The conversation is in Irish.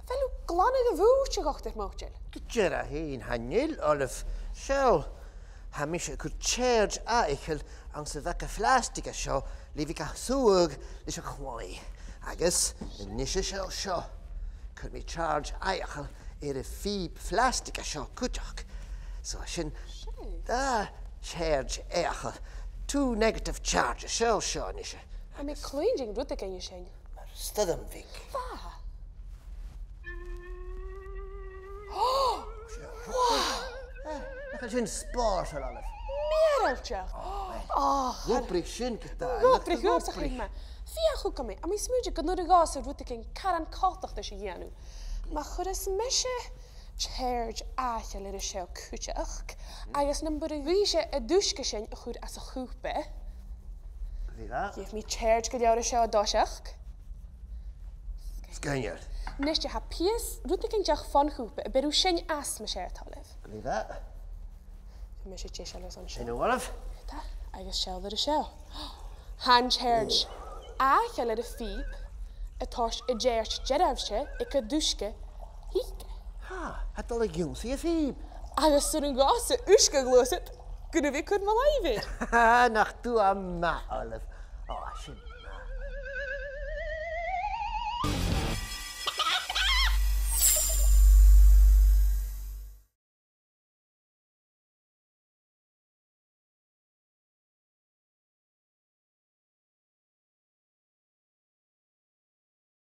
Felw glanna y fwch y gochder mawchel. Gyra hi'n hanil, olaf. Siaw, hamish y cwrcherge a eichel ang sa faca plastic a sio, lifi ca sŵg lys y chwoi. Agus, nisha siaw sio. Cwr mi charge a eichel y ffib plastic a sio cwtach. So sy'n da charge eichel. Two negative charges, sio nisha. A mi clwynding rwyd y gen i sy'n. Stadam Faic. Fa. Nach sy'n sport ar olaf. Mereltjach. Gwbrig sy'n gyda. Gwbrig gwrs a'ch hyn ma. Fi a chwg am i, a mi smwyd y gynnwyr y gas o'r rwyd y gen caran cotach da si hianw. Ma chwrys meshe charge aachel yr ysio cwtach. Agus nambur y grisio y dwysga sy'n y chwr as y chwpe. Gif mi charge gyda'r ysio o dosach. Sgynnyr. Nes je ha pies, rwyd y gen diach ffon chwpe, y berw sy'n as ma siar talef. Gwyda. Mes je tjes alys on Sy'n olaf. Da, agus siel yr ysio. Han charge aachel yr y ffib, y tosh y jerch jedafsio, y cydwysga hige. Ha, hadol y giwn si y ffib. Agus sy'n yn gos y wysga glwysyd, gyda fi cwrdd ma laifir. Ha, nach du am ma, olaf. O, sy'n